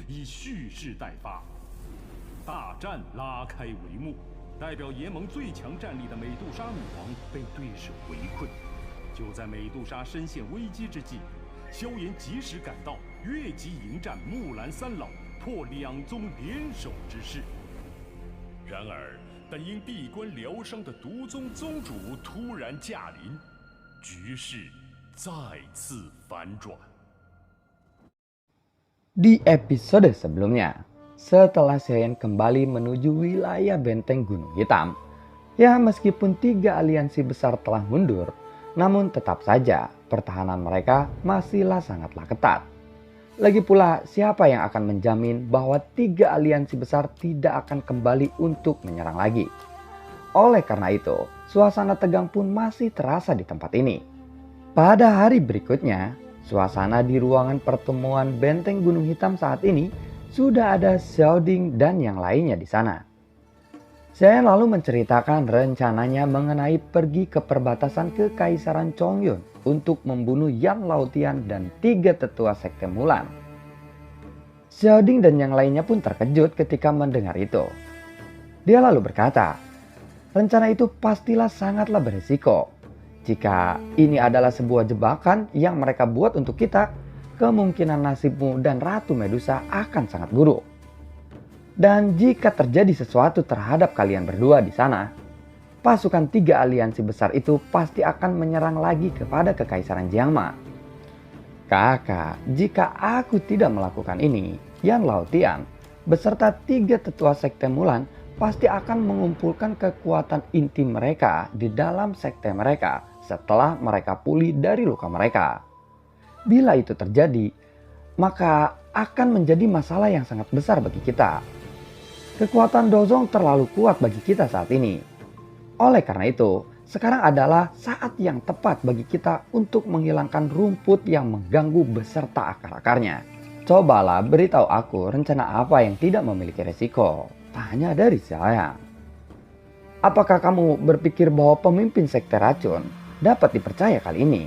以蓄势待发。大战拉开帷幕，代表联盟最强战力的美杜莎女王被对手围困。就在美杜莎深陷危机之际，萧炎及时赶到，越级迎战木兰三老，破两宗联手之势。然而，但因闭关疗伤的毒宗宗主突然驾临，局势再次反转。Di episode sebelumnya, setelah Xiaoyan kembali menuju wilayah benteng Gunung Hitam, ya meskipun 3 aliansi besar telah mundur, namun tetap saja pertahanan mereka masihlah sangatlah ketat. Lagi pula, siapa yang akan menjamin bahwa 3 aliansi besar tidak akan kembali untuk menyerang lagi? Oleh karena itu, suasana tegang pun masih terasa di tempat ini. Pada hari berikutnya, suasana di ruangan pertemuan benteng Gunung Hitam saat ini sudah ada Xiaoding dan yang lainnya di sana. Saya lalu menceritakan rencananya mengenai pergi ke perbatasan Kekaisaran Chongyun untuk membunuh Yan Laotian dan 3 tetua sekte Mulan. Xiaoding dan yang lainnya pun terkejut ketika mendengar itu. Dia lalu berkata, rencana itu pastilah sangatlah berisiko. Jika ini adalah sebuah jebakan yang mereka buat untuk kita, kemungkinan nasibmu dan Ratu Medusa akan sangat buruk. Dan jika terjadi sesuatu terhadap kalian berdua di sana, pasukan 3 aliansi besar itu pasti akan menyerang lagi kepada Kekaisaran Jiangma. Kakak, jika aku tidak melakukan ini, Yan Laotian beserta 3 tetua sekte Mulan pasti akan mengumpulkan kekuatan inti mereka di dalam sekte mereka setelah mereka pulih dari luka mereka. Bila itu terjadi, maka akan menjadi masalah yang sangat besar bagi kita. Kekuatan Dozong terlalu kuat bagi kita saat ini. Oleh karena itu, sekarang adalah saat yang tepat bagi kita untuk menghilangkan rumput yang mengganggu beserta akar-akarnya. Cobalah beritahu aku rencana apa yang tidak memiliki resiko. Tanya dari saya. Apakah kamu berpikir bahwa pemimpin sekte racun dapat dipercaya kali ini?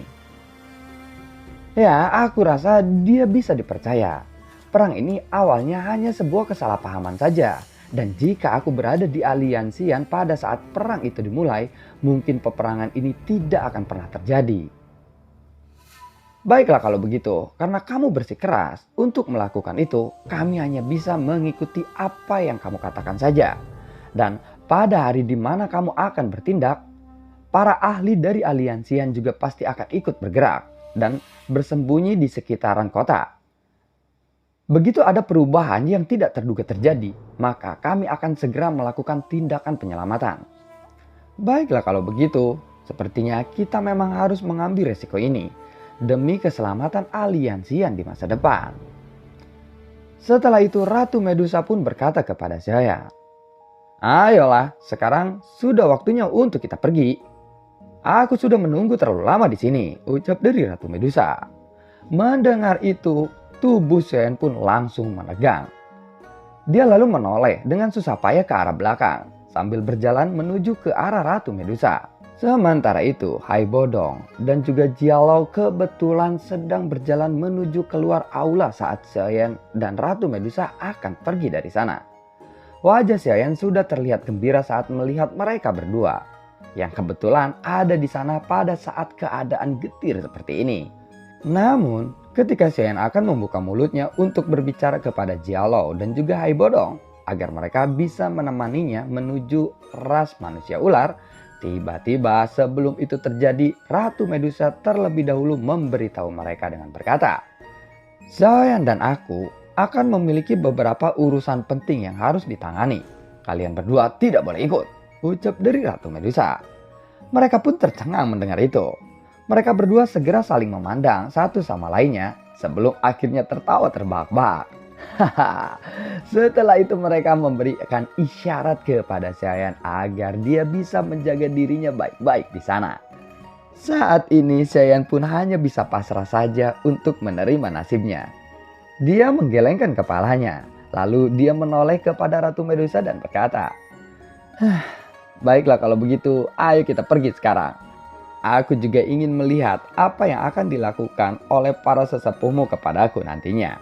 Ya, aku rasa dia bisa dipercaya. Perang ini awalnya hanya sebuah kesalahpahaman saja. Dan jika aku berada di aliansian pada saat perang itu dimulai, mungkin peperangan ini tidak akan pernah terjadi. Baiklah kalau begitu, karena kamu bersikeras untuk melakukan itu, kami hanya bisa mengikuti apa yang kamu katakan saja. Dan pada hari di mana kamu akan bertindak, para ahli dari aliansian juga pasti akan ikut bergerak dan bersembunyi di sekitaran kota. Begitu ada perubahan yang tidak terduga terjadi, maka kami akan segera melakukan tindakan penyelamatan. Baiklah kalau begitu, sepertinya kita memang harus mengambil resiko ini demi keselamatan aliansian di masa depan. Setelah itu Ratu Medusa pun berkata kepada saya, ayolah, sekarang sudah waktunya untuk kita pergi. Aku sudah menunggu terlalu lama di sini, ucap dari Ratu Medusa. Mendengar itu, tubuh Xiaoyan pun langsung menegang. Dia lalu menoleh dengan susah payah ke arah belakang sambil berjalan menuju ke arah Ratu Medusa. Sementara itu, Hai Bodong dan juga Jialau kebetulan sedang berjalan menuju keluar aula saat Xiaoyan dan Ratu Medusa akan pergi dari sana. Wajah Xiaoyan sudah terlihat gembira saat melihat mereka berdua, yang kebetulan ada di sana pada saat keadaan getir seperti ini. Namun, ketika Xiaoyan akan membuka mulutnya untuk berbicara kepada Jialau dan juga Hai Bodong agar mereka bisa menemaninya menuju ras manusia ular, tiba-tiba sebelum itu terjadi, Ratu Medusa terlebih dahulu memberitahu mereka dengan berkata, Xiaoyan dan aku akan memiliki beberapa urusan penting yang harus ditangani. Kalian berdua tidak boleh ikut, ucap dari Ratu Medusa. Mereka pun tercengang mendengar itu. Mereka berdua segera saling memandang satu sama lainnya sebelum akhirnya tertawa terbahak-bahak. Setelah itu mereka memberikan isyarat kepada Xiaoyan agar dia bisa menjaga dirinya baik-baik di sana. Saat ini Xiaoyan pun hanya bisa pasrah saja untuk menerima nasibnya. Dia menggelengkan kepalanya, lalu dia menoleh kepada Ratu Medusa dan berkata, baiklah kalau begitu, ayo kita pergi sekarang. Aku juga ingin melihat apa yang akan dilakukan oleh para sesepuhmu kepadaku nantinya.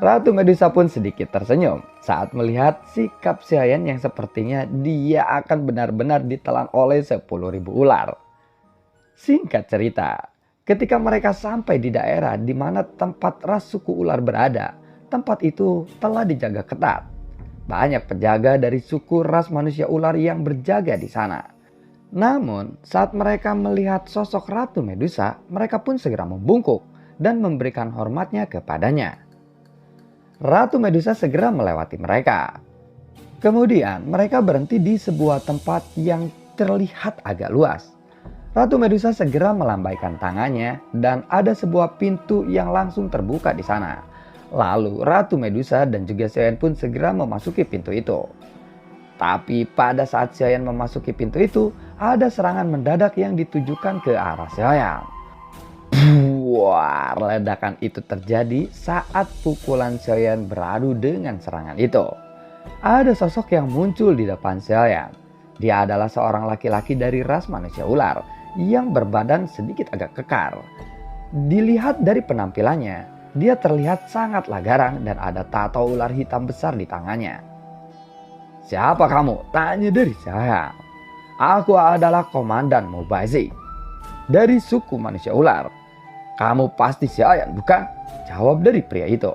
Ratu Medusa pun sedikit tersenyum saat melihat sikap Xiaoyan yang sepertinya dia akan benar-benar ditelan oleh 10.000 ular. Singkat cerita, ketika mereka sampai di daerah di mana tempat ras suku ular berada, tempat itu telah dijaga ketat. Banyak penjaga dari suku ras manusia ular yang berjaga di sana. Namun, saat mereka melihat sosok Ratu Medusa, mereka pun segera membungkuk dan memberikan hormatnya kepadanya. Ratu Medusa segera melewati mereka. Kemudian mereka berhenti di sebuah tempat yang terlihat agak luas. Ratu Medusa segera melambaikan tangannya dan ada sebuah pintu yang langsung terbuka di sana. Lalu Ratu Medusa dan juga Xiaoyan pun segera memasuki pintu itu. Tapi pada saat Xiaoyan memasuki pintu itu, ada serangan mendadak yang ditujukan ke arah Xiaoyan. Wah, ledakan itu terjadi saat pukulan Xiaoyan beradu dengan serangan itu. Ada sosok yang muncul di depan Xiaoyan. Dia adalah seorang laki-laki dari ras manusia ular yang berbadan sedikit agak kekar. Dilihat dari penampilannya, dia terlihat sangatlah garang dan ada tato ular hitam besar di tangannya. "Siapa kamu?" tanya dari Xiaoyan. "Aku adalah Komandan Mubazi dari suku manusia ular." "Kamu pasti Xiaoyan, bukan?" jawab dari pria itu.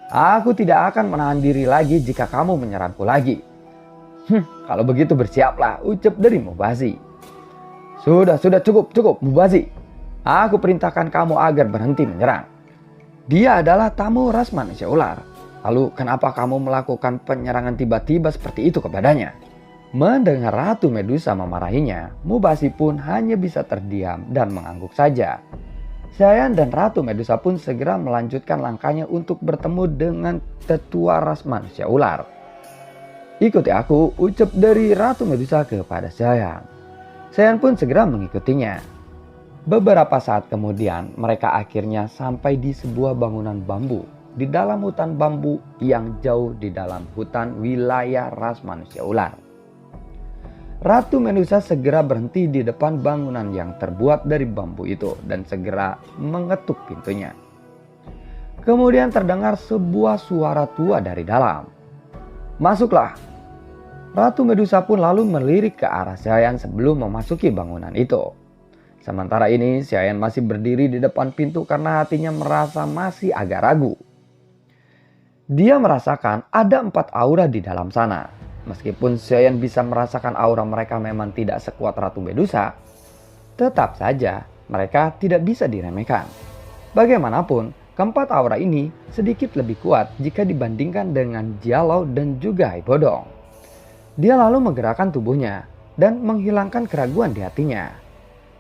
"Aku tidak akan menahan diri lagi jika kamu menyerangku lagi." Kalau begitu bersiaplah," ucap dari Mubazi. Sudah cukup Mubazi. Aku perintahkan kamu agar berhenti menyerang. Dia adalah tamu ras manusia ular. Lalu kenapa kamu melakukan penyerangan tiba-tiba seperti itu kepadanya?" Mendengar Ratu Medusa memarahinya, Mubazi pun hanya bisa terdiam dan mengangguk saja. Xiaoyan dan Ratu Medusa pun segera melanjutkan langkahnya untuk bertemu dengan tetua ras manusia ular. "Ikuti aku," ucap dari Ratu Medusa kepada Xiaoyan. Xiaoyan pun segera mengikutinya. Beberapa saat kemudian mereka akhirnya sampai di sebuah bangunan bambu di dalam hutan bambu yang jauh di dalam hutan wilayah ras manusia ular. Ratu Medusa segera berhenti di depan bangunan yang terbuat dari bambu itu dan segera mengetuk pintunya. Kemudian terdengar sebuah suara tua dari dalam. "Masuklah." Ratu Medusa pun lalu melirik ke arah Xiaoyan sebelum memasuki bangunan itu. Sementara ini Xiaoyan masih berdiri di depan pintu karena hatinya merasa masih agak ragu. Dia merasakan ada 4 aura di dalam sana. Meskipun Xiaoyan bisa merasakan aura mereka memang tidak sekuat Ratu Medusa, tetap saja mereka tidak bisa diremehkan. Bagaimanapun, keempat aura ini sedikit lebih kuat jika dibandingkan dengan Jialau dan juga Hai Bodong. Dia lalu menggerakkan tubuhnya dan menghilangkan keraguan di hatinya.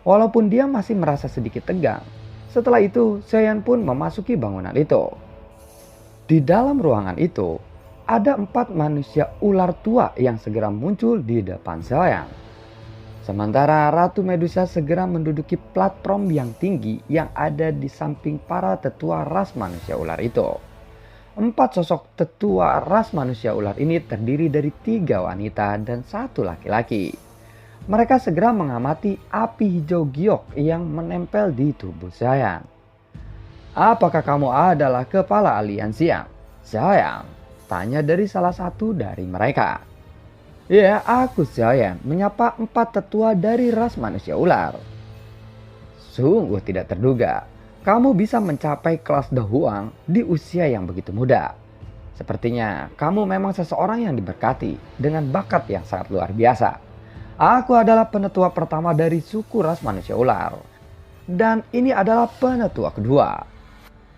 Walaupun dia masih merasa sedikit tegang, setelah itu Xiaoyan pun memasuki bangunan itu. Di dalam ruangan itu, ada 4 manusia ular tua yang segera muncul di depan Xiaoyan. Sementara Ratu Medusa segera menduduki platform yang tinggi yang ada di samping para tetua ras manusia ular itu. 4 sosok tetua ras manusia ular ini terdiri dari 3 wanita dan 1 laki-laki. Mereka segera mengamati api hijau giok yang menempel di tubuh Xiaoyan. "Apakah kamu adalah kepala aliansi yang?" "Xiaoyan," tanya dari salah satu dari mereka. "Ya, aku Xiaoyan, menyapa 4 tetua dari ras manusia ular." "Sungguh tidak terduga, kamu bisa mencapai kelas Dahuang di usia yang begitu muda. Sepertinya kamu memang seseorang yang diberkati dengan bakat yang sangat luar biasa. Aku adalah penetua pertama dari suku ras manusia ular. Dan ini adalah penetua kedua.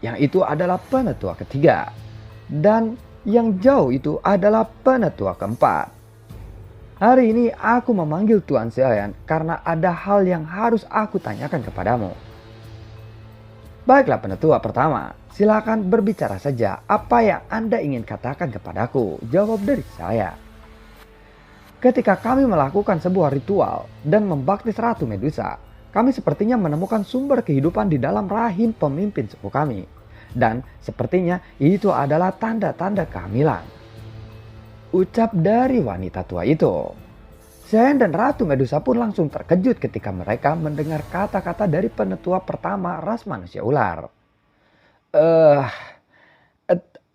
Yang itu adalah penetua ketiga. Dan yang jauh itu adalah penetua keempat. Hari ini aku memanggil Tuan Xiaoyan karena ada hal yang harus aku tanyakan kepadamu." "Baiklah penetua pertama, silakan berbicara saja apa yang Anda ingin katakan kepadaku," jawab dari Xiaoyan. "Ketika kami melakukan sebuah ritual dan membaptis Ratu Medusa, kami sepertinya menemukan sumber kehidupan di dalam rahim pemimpin suku kami. Dan sepertinya itu adalah tanda-tanda kehamilan," ucap dari wanita tua itu. Xiaoyan dan Ratu Medusa pun langsung terkejut ketika mereka mendengar kata-kata dari penetua pertama ras manusia ular.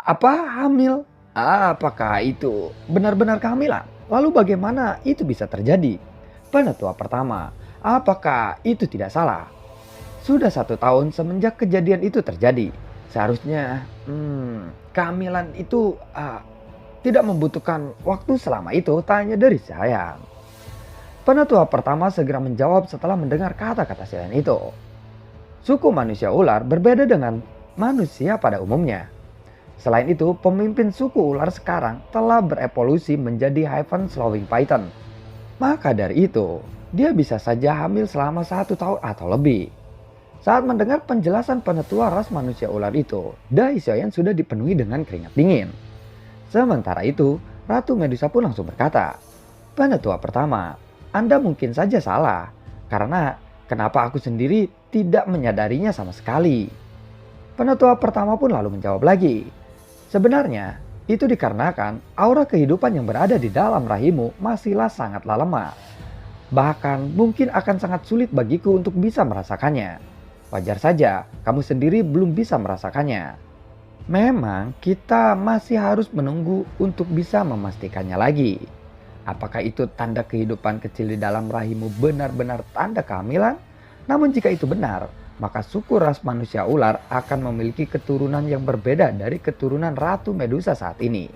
Apa hamil? Apakah itu benar-benar kehamilan? Lalu bagaimana itu bisa terjadi? Penetua pertama, apakah itu tidak salah? Sudah 1 tahun semenjak kejadian itu terjadi. Seharusnya kehamilan itu tidak membutuhkan waktu selama itu, tanya dari saya. Penetua pertama segera menjawab setelah mendengar kata-kata Sean itu. Suku manusia ular berbeda dengan manusia pada umumnya. Selain itu, pemimpin suku ular sekarang telah berevolusi menjadi Hyphen Slowing Python. Maka dari itu, dia bisa saja hamil selama 1 tahun atau lebih. Saat mendengar penjelasan penetua ras manusia ular itu, dahi Xiaoyan sudah dipenuhi dengan keringat dingin. Sementara itu, Ratu Medusa pun langsung berkata, "Penetua pertama, Anda mungkin saja salah, karena kenapa aku sendiri tidak menyadarinya sama sekali?" Penetua pertama pun lalu menjawab lagi, "Sebenarnya, itu dikarenakan aura kehidupan yang berada di dalam rahimmu masihlah sangatlah lemah. Bahkan mungkin akan sangat sulit bagiku untuk bisa merasakannya. Wajar saja kamu sendiri belum bisa merasakannya. Memang kita masih harus menunggu untuk bisa memastikannya lagi. Apakah itu tanda kehidupan kecil di dalam rahimmu benar-benar tanda kehamilan? Namun jika itu benar, maka suku ras manusia ular akan memiliki keturunan yang berbeda dari keturunan Ratu Medusa saat ini.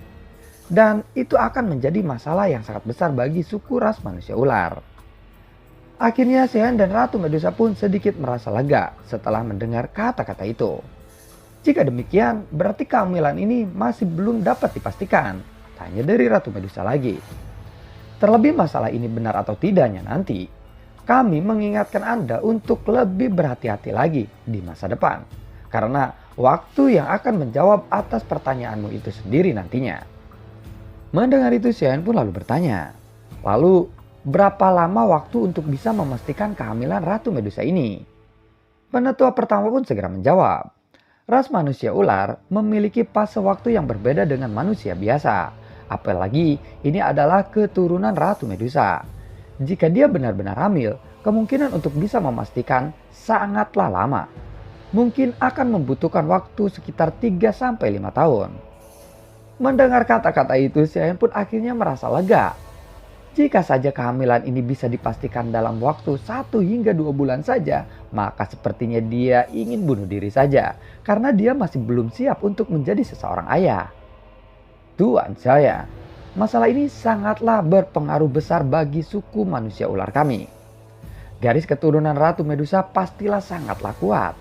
Dan itu akan menjadi masalah yang sangat besar bagi suku ras manusia ular." Akhirnya Sean dan Ratu Medusa pun sedikit merasa lega setelah mendengar kata-kata itu. "Jika demikian, berarti kehamilan ini masih belum dapat dipastikan?" tanya dari Ratu Medusa lagi. "Terlebih masalah ini benar atau tidaknya nanti, kami mengingatkan Anda untuk lebih berhati-hati lagi di masa depan. Karena waktu yang akan menjawab atas pertanyaanmu itu sendiri nantinya." Mendengar itu Sean pun lalu bertanya, "Lalu berapa lama waktu untuk bisa memastikan kehamilan Ratu Medusa ini?" Penetua pertama pun segera menjawab, "Ras manusia ular memiliki fase waktu yang berbeda dengan manusia biasa. Apalagi ini adalah keturunan Ratu Medusa. Jika dia benar-benar hamil, kemungkinan untuk bisa memastikan sangatlah lama. Mungkin akan membutuhkan waktu sekitar 3-5 tahun." Mendengar kata-kata itu, Sean pun akhirnya merasa lega. Jika saja kehamilan ini bisa dipastikan dalam waktu 1 hingga 2 bulan saja, maka sepertinya dia ingin bunuh diri saja, karena dia masih belum siap untuk menjadi seseorang ayah. "Tuan saya, masalah ini sangatlah berpengaruh besar bagi suku manusia ular kami. Garis keturunan Ratu Medusa pastilah sangatlah kuat.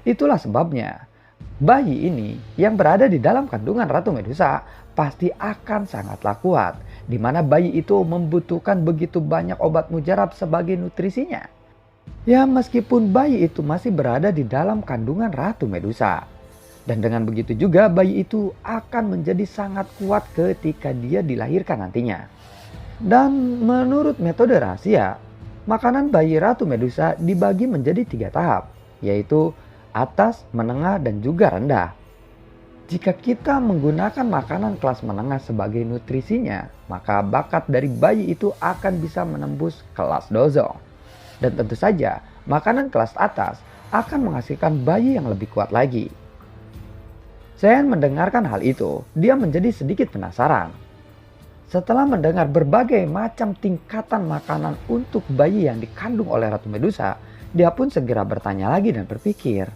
Itulah sebabnya, bayi ini yang berada di dalam kandungan Ratu Medusa pasti akan sangatlah kuat, di mana bayi itu membutuhkan begitu banyak obat mujarab sebagai nutrisinya. Ya meskipun bayi itu masih berada di dalam kandungan Ratu Medusa. Dan dengan begitu juga bayi itu akan menjadi sangat kuat ketika dia dilahirkan nantinya. Dan menurut metode rahasia, makanan bayi Ratu Medusa dibagi menjadi 3 tahap, yaitu atas, menengah, dan juga rendah. Jika kita menggunakan makanan kelas menengah sebagai nutrisinya, maka bakat dari bayi itu akan bisa menembus kelas dozong. Dan tentu saja, makanan kelas atas akan menghasilkan bayi yang lebih kuat lagi. Sean mendengarkan hal itu, dia menjadi sedikit penasaran. Setelah mendengar berbagai macam tingkatan makanan untuk bayi yang dikandung oleh Ratu Medusa, dia pun segera bertanya lagi dan berpikir,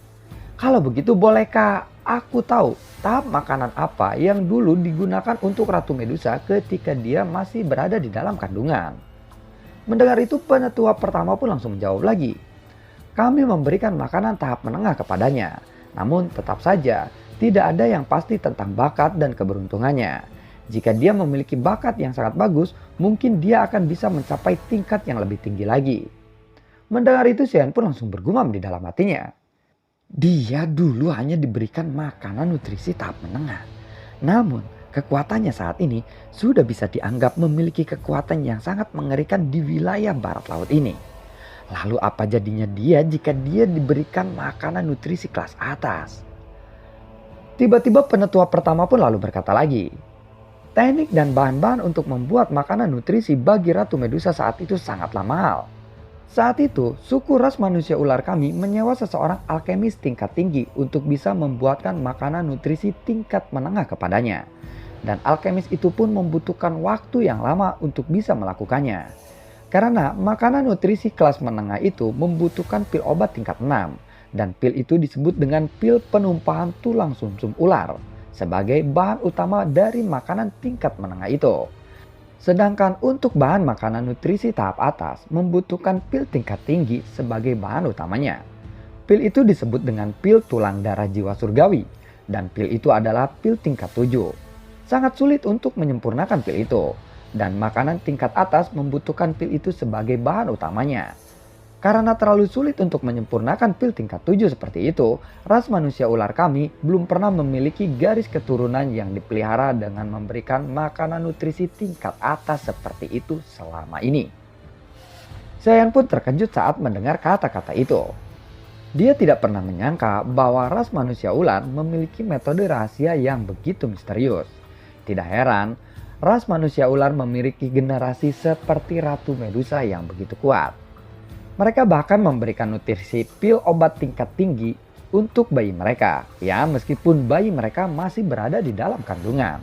"Kalau begitu bolehkah aku tahu tahap makanan apa yang dulu digunakan untuk Ratu Medusa ketika dia masih berada di dalam kandungan?" Mendengar itu penetua pertama pun langsung menjawab lagi, "Kami memberikan makanan tahap menengah kepadanya. Namun tetap saja tidak ada yang pasti tentang bakat dan keberuntungannya. Jika dia memiliki bakat yang sangat bagus, mungkin dia akan bisa mencapai tingkat yang lebih tinggi lagi." Mendengar itu Sean pun langsung bergumam di dalam hatinya. Dia dulu hanya diberikan makanan nutrisi tahap menengah. Namun kekuatannya saat ini sudah bisa dianggap memiliki kekuatan yang sangat mengerikan di wilayah barat laut ini. Lalu apa jadinya dia jika dia diberikan makanan nutrisi kelas atas? Tiba-tiba penetua pertama pun lalu berkata lagi, "Teknik dan bahan-bahan untuk membuat makanan nutrisi bagi Ratu Medusa saat itu sangatlah mahal. Saat itu, suku ras manusia ular kami menyewa seseorang alkemis tingkat tinggi untuk bisa membuatkan makanan nutrisi tingkat menengah kepadanya. Dan alkemis itu pun membutuhkan waktu yang lama untuk bisa melakukannya. Karena makanan nutrisi kelas menengah itu membutuhkan pil obat tingkat 6. Dan pil itu disebut dengan pil penumpahan tulang sumsum ular sebagai bahan utama dari makanan tingkat menengah itu. Sedangkan untuk bahan makanan nutrisi tahap atas membutuhkan pil tingkat tinggi sebagai bahan utamanya. Pil itu disebut dengan pil tulang darah jiwa surgawi dan pil itu adalah pil tingkat 7. Sangat sulit untuk menyempurnakan pil itu dan makanan tingkat atas membutuhkan pil itu sebagai bahan utamanya. Karena terlalu sulit untuk menyempurnakan pil tingkat 7 seperti itu, ras manusia ular kami belum pernah memiliki garis keturunan yang dipelihara dengan memberikan makanan nutrisi tingkat atas seperti itu selama ini. Sayan pun terkejut saat mendengar kata-kata itu. Dia tidak pernah menyangka bahwa ras manusia ular memiliki metode rahasia yang begitu misterius. Tidak heran, ras manusia ular memiliki generasi seperti Ratu Medusa yang begitu kuat. Mereka bahkan memberikan nutrisi pil obat tingkat tinggi untuk bayi mereka, ya meskipun bayi mereka masih berada di dalam kandungan.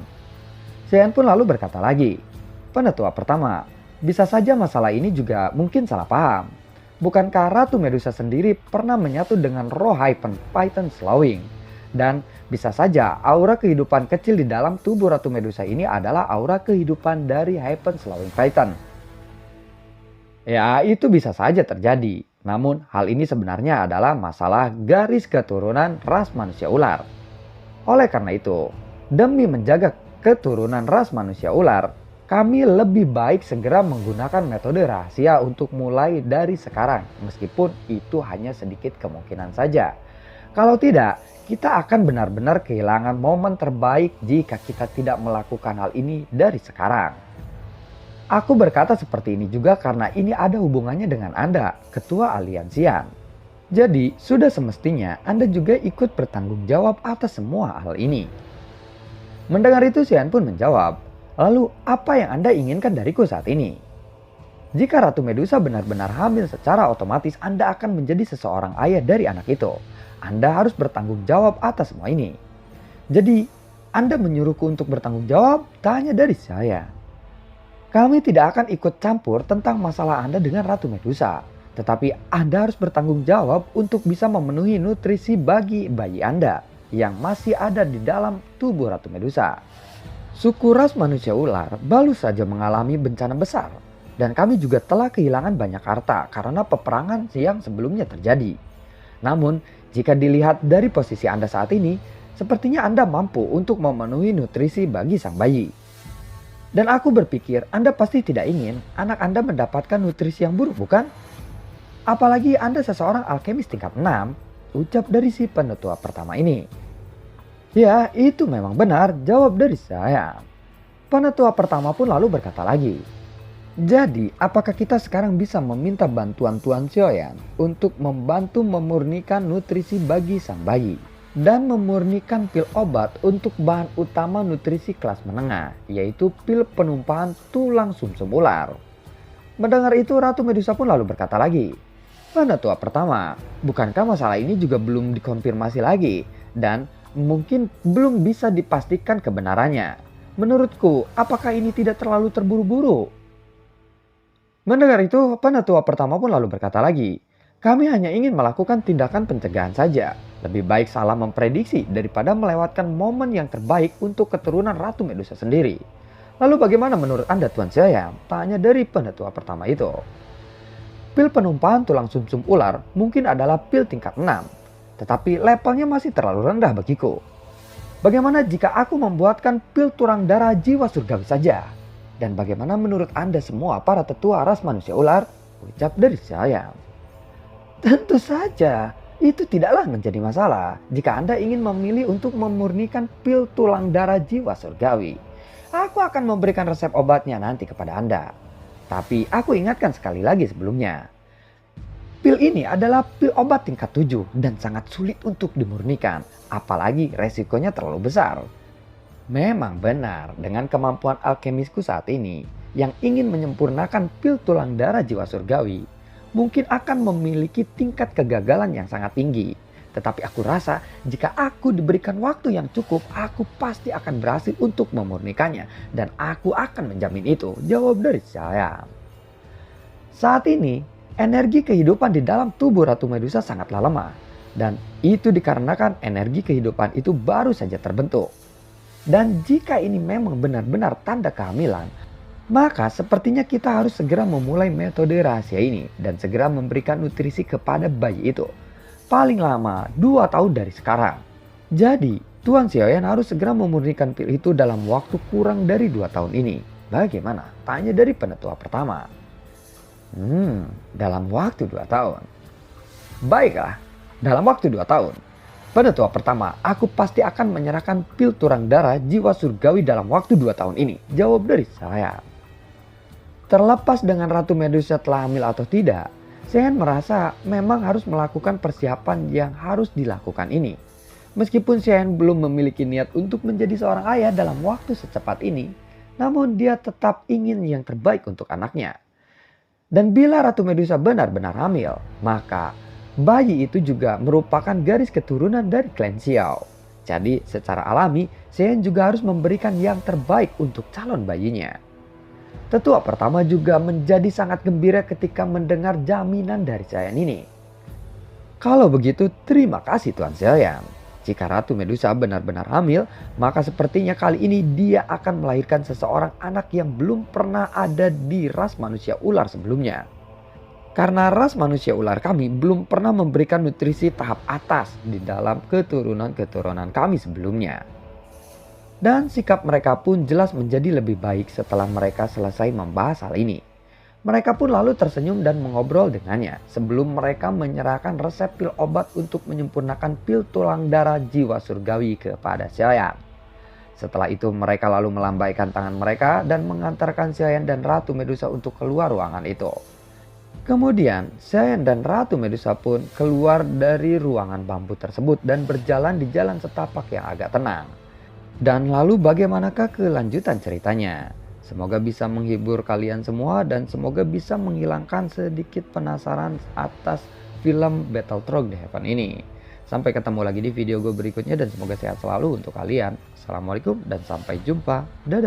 Sayan pun lalu berkata lagi, "Penetua pertama, bisa saja masalah ini juga mungkin salah paham. Bukankah Ratu Medusa sendiri pernah menyatu dengan roh Hypen Python Slowing? Dan bisa saja aura kehidupan kecil di dalam tubuh Ratu Medusa ini adalah aura kehidupan dari Hypen Slowing Python." Ya, itu bisa saja terjadi. Namun, hal ini sebenarnya adalah masalah garis keturunan ras manusia ular. Oleh karena itu, demi menjaga keturunan ras manusia ular, kami lebih baik segera menggunakan metode rahasia untuk mulai dari sekarang, meskipun itu hanya sedikit kemungkinan saja. Kalau tidak, kita akan benar-benar kehilangan momen terbaik jika kita tidak melakukan hal ini dari sekarang. Aku berkata seperti ini juga karena ini ada hubungannya dengan Anda, Ketua Aliansian. Jadi, sudah semestinya Anda juga ikut bertanggung jawab atas semua hal ini. Mendengar itu, Sayan pun menjawab, "Lalu apa yang Anda inginkan dariku saat ini?" Jika Ratu Medusa benar-benar hamil secara otomatis, Anda akan menjadi seseorang ayah dari anak itu. Anda harus bertanggung jawab atas semua ini. Jadi, Anda menyuruhku untuk bertanggung jawab? Tanya dari saya. Kami tidak akan ikut campur tentang masalah Anda dengan Ratu Medusa. Tetapi Anda harus bertanggung jawab untuk bisa memenuhi nutrisi bagi bayi Anda yang masih ada di dalam tubuh Ratu Medusa. Suku ras manusia ular baru saja mengalami bencana besar. Dan kami juga telah kehilangan banyak harta karena peperangan yang sebelumnya terjadi. Namun, jika dilihat dari posisi Anda saat ini, sepertinya Anda mampu untuk memenuhi nutrisi bagi sang bayi. Dan aku berpikir Anda pasti tidak ingin anak Anda mendapatkan nutrisi yang buruk, bukan? Apalagi Anda seseorang alkemis tingkat 6, ucap dari si penetua pertama ini. Ya, itu memang benar, jawab dari saya. Penetua pertama pun lalu berkata lagi, "Jadi, apakah kita sekarang bisa meminta bantuan Tuan Sioyan untuk membantu memurnikan nutrisi bagi sang bayi? Dan memurnikan pil obat untuk bahan utama nutrisi kelas menengah, yaitu pil penumpahan tulang sumsum ular." Mendengar itu, Ratu Medusa pun lalu berkata lagi, "Penetua pertama, bukankah masalah ini juga belum dikonfirmasi lagi dan mungkin belum bisa dipastikan kebenarannya? Menurutku, apakah ini tidak terlalu terburu-buru?" Mendengar itu, penetua pertama pun lalu berkata lagi, "Kami hanya ingin melakukan tindakan pencegahan saja. Lebih baik salah memprediksi daripada melewatkan momen yang terbaik untuk keturunan Ratu Medusa sendiri. Lalu bagaimana menurut Anda, Tuan Sioyan?" tanya dari penetua pertama itu. Pil penumpahan tulang sumsum ular mungkin adalah pil tingkat 6, tetapi levelnya masih terlalu rendah bagiku. Bagaimana jika aku membuatkan pil tulang darah jiwa surgawi saja? Dan bagaimana menurut Anda semua para tetua ras manusia ular? Ucap dari Sioyan. Tentu saja. Itu tidaklah menjadi masalah jika Anda ingin memilih untuk memurnikan pil tulang darah jiwa surgawi. Aku akan memberikan resep obatnya nanti kepada Anda. Tapi aku ingatkan sekali lagi sebelumnya. Pil ini adalah pil obat tingkat 7 dan sangat sulit untuk dimurnikan. Apalagi resikonya terlalu besar. Memang benar, dengan kemampuan alkemisku saat ini yang ingin menyempurnakan pil tulang darah jiwa surgawi, mungkin akan memiliki tingkat kegagalan yang sangat tinggi. Tetapi aku rasa jika aku diberikan waktu yang cukup, aku pasti akan berhasil untuk memurnikannya. Dan aku akan menjamin itu, jawab dari saya. Saat ini, energi kehidupan di dalam tubuh Ratu Medusa sangatlah lemah. Dan itu dikarenakan energi kehidupan itu baru saja terbentuk. Dan jika ini memang benar-benar tanda kehamilan, maka sepertinya kita harus segera memulai metode rahasia ini dan segera memberikan nutrisi kepada bayi itu. Paling lama 2 tahun dari sekarang. Jadi, Tuan Xiaoyan harus segera memurnikan pil itu dalam waktu kurang dari 2 tahun ini. Bagaimana? Tanya dari penetua pertama. Dalam waktu 2 tahun. Baiklah, dalam waktu 2 tahun. Penetua pertama, aku pasti akan menyerahkan pil turang darah jiwa surgawi dalam waktu 2 tahun ini. Jawab dari saya. Terlepas dengan Ratu Medusa telah hamil atau tidak, Xiaoyan merasa memang harus melakukan persiapan yang harus dilakukan ini. Meskipun Xiaoyan belum memiliki niat untuk menjadi seorang ayah dalam waktu secepat ini, namun dia tetap ingin yang terbaik untuk anaknya. Dan bila Ratu Medusa benar-benar hamil, maka bayi itu juga merupakan garis keturunan dari klan Xiao. Jadi secara alami, Xiaoyan juga harus memberikan yang terbaik untuk calon bayinya. Tetua pertama juga menjadi sangat gembira ketika mendengar jaminan dari Xiaoyan ini. Kalau begitu, terima kasih Tuan Xiaoyan. Jika Ratu Medusa benar-benar hamil, maka sepertinya kali ini dia akan melahirkan seseorang anak yang belum pernah ada di ras manusia ular sebelumnya. Karena ras manusia ular kami belum pernah memberikan nutrisi tahap atas di dalam keturunan-keturunan kami sebelumnya. Dan sikap mereka pun jelas menjadi lebih baik setelah mereka selesai membahas hal ini. Mereka pun lalu tersenyum dan mengobrol dengannya sebelum mereka menyerahkan resep pil obat untuk menyempurnakan pil tulang darah jiwa surgawi kepada Xiaoyan. Setelah itu mereka lalu melambaikan tangan mereka dan mengantarkan Xiaoyan dan Ratu Medusa untuk keluar ruangan itu. Kemudian Xiaoyan dan Ratu Medusa pun keluar dari ruangan bambu tersebut dan berjalan di jalan setapak yang agak tenang. Dan lalu bagaimanakah kelanjutan ceritanya? Semoga bisa menghibur kalian semua dan semoga bisa menghilangkan sedikit penasaran atas film Battlethrough The Heaven ini. Sampai ketemu lagi di video gue berikutnya dan semoga sehat selalu untuk kalian. Assalamualaikum dan sampai jumpa. Dadah.